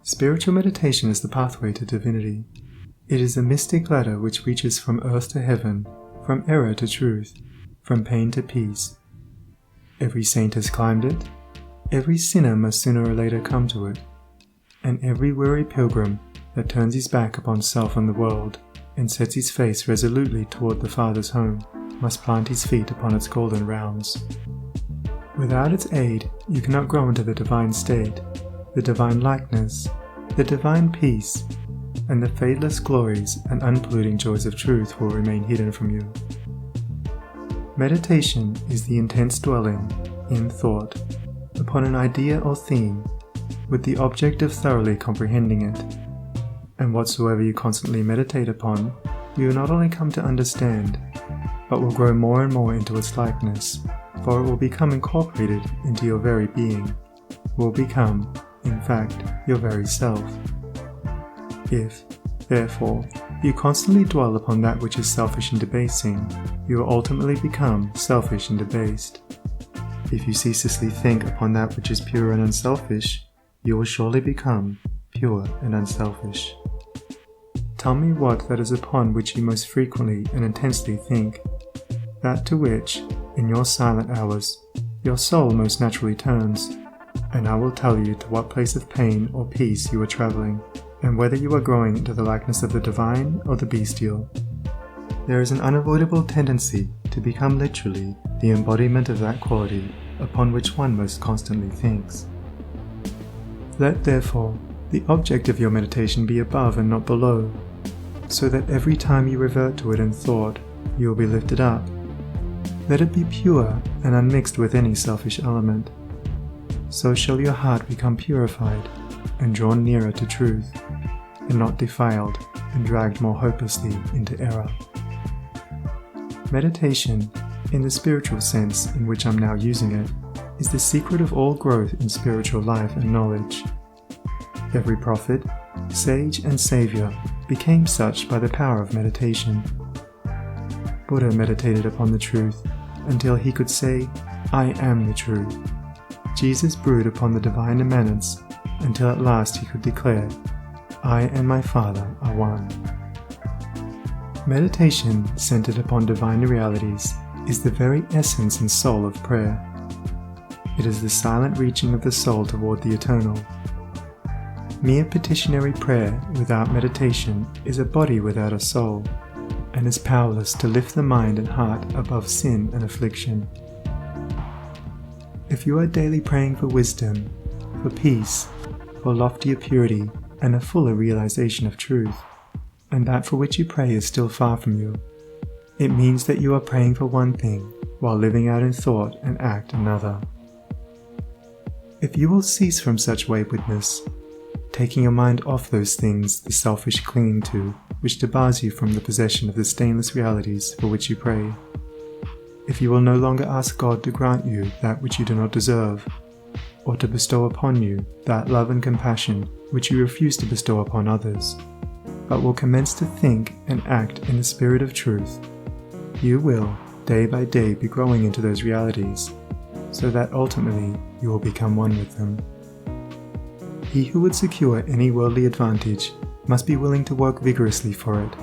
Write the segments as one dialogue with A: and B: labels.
A: Spiritual meditation is the pathway to divinity. It is a mystic ladder which reaches from earth to heaven, from error to truth, from pain to peace. Every saint has climbed it, every sinner must sooner or later come to it, and every weary pilgrim that turns his back upon self and the world, and sets his face resolutely toward the Father's home, must plant his feet upon its golden rounds. Without its aid, you cannot grow into the divine state, the divine likeness, the divine peace, and the fadeless glories and unpolluting joys of truth will remain hidden from you. Meditation is the intense dwelling, in thought, upon an idea or theme, with the object of thoroughly comprehending it. And whatsoever you constantly meditate upon, you will not only come to understand, but will grow more and more into its likeness, for it will become incorporated into your very being, will become, in fact, your very self. If, therefore, you constantly dwell upon that which is selfish and debasing, you will ultimately become selfish and debased. If you ceaselessly think upon that which is pure and unselfish, you will surely become pure and unselfish. Tell me what that is upon which you most frequently and intensely think, that to which, in your silent hours, your soul most naturally turns, and I will tell you to what place of pain or peace you are traveling, and whether you are growing into the likeness of the divine or the bestial. There is an unavoidable tendency to become literally the embodiment of that quality upon which one most constantly thinks. Let therefore the object of your meditation be above and not below, so that every time you revert to it in thought, you will be lifted up. Let it be pure and unmixed with any selfish element. So shall your heart become purified and drawn nearer to truth, and not defiled and dragged more hopelessly into error. Meditation, in the spiritual sense in which I'm now using it, is the secret of all growth in spiritual life and knowledge. Every prophet, sage and savior became such by the power of meditation. Buddha meditated upon the truth until he could say, "I am the truth." Jesus brooded upon the divine immanence until at last he could declare, "I and my Father are one." Meditation centered upon divine realities is the very essence and soul of prayer. It is the silent reaching of the soul toward the eternal. Mere petitionary prayer without meditation is a body without a soul, and is powerless to lift the mind and heart above sin and affliction. If you are daily praying for wisdom, for peace, for loftier purity, and a fuller realization of truth, and that for which you pray is still far from you, it means that you are praying for one thing while living out in thought and act another. If you will cease from such waywardness, taking your mind off those things the selfish cling to, which debars you from the possession of the stainless realities for which you pray, if you will no longer ask God to grant you that which you do not deserve, or to bestow upon you that love and compassion which you refuse to bestow upon others, but will commence to think and act in the spirit of truth, you will, day by day, be growing into those realities, so that ultimately you will become one with them. He who would secure any worldly advantage must be willing to work vigorously for it,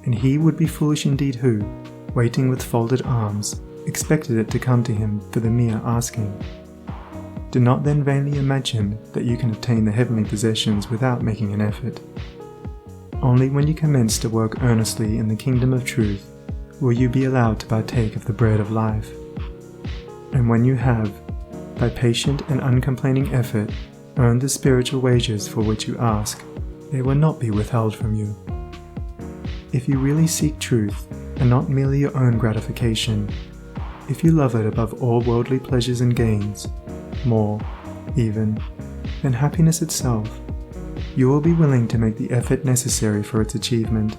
A: and he would be foolish indeed who, waiting with folded arms, expected it to come to him for the mere asking. Do not then vainly imagine that you can obtain the heavenly possessions without making an effort. Only when you commence to work earnestly in the kingdom of truth will you be allowed to partake of the bread of life. And when you have, by patient and uncomplaining effort, earned the spiritual wages for which you ask, they will not be withheld from you. If you really seek truth, and not merely your own gratification, if you love it above all worldly pleasures and gains, more, even, than happiness itself, you will be willing to make the effort necessary for its achievement.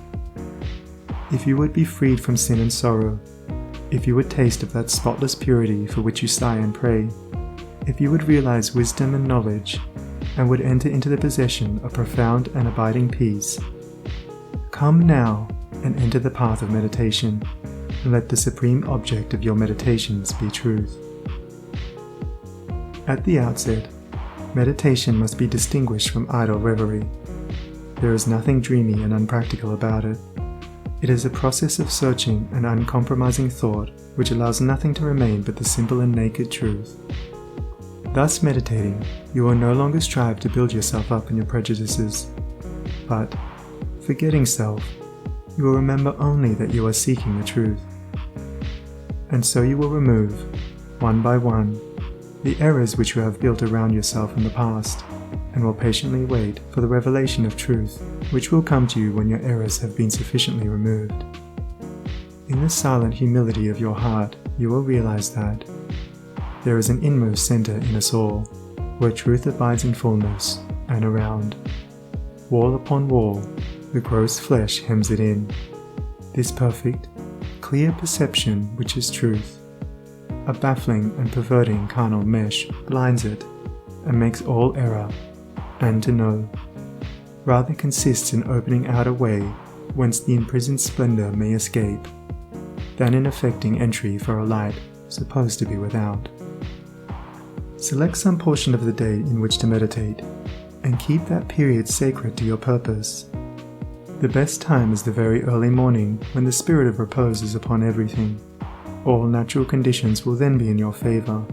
A: If you would be freed from sin and sorrow, if you would taste of that spotless purity for which you sigh and pray, if you would realize wisdom and knowledge, and would enter into the possession of profound and abiding peace, come now and enter the path of meditation, and let the supreme object of your meditations be truth. At the outset, Meditation must be distinguished from idle reverie. There is nothing dreamy and unpractical about it. It is a process of searching and uncompromising thought which allows nothing to remain but the simple and naked truth. Thus meditating, you will no longer strive to build yourself up in your prejudices, but, forgetting self, you will remember only that you are seeking the truth. And so you will remove, one by one, the errors which you have built around yourself in the past, and will patiently wait for the revelation of truth, which will come to you when your errors have been sufficiently removed. In the silent humility of your heart, you will realize that there is an inmost center in us all, where truth abides in fullness, and around, wall upon wall, the gross flesh hems it in. This perfect, clear perception which is truth, a baffling and perverting carnal mesh blinds it, and makes all error, and to know, rather consists in opening out a way whence the imprisoned splendor may escape, than in effecting entry for a light supposed to be without. Select some portion of the day in which to meditate, and keep that period sacred to your purpose. The best time is the very early morning, when the spirit of repose is upon everything. All natural conditions will then be in your favor,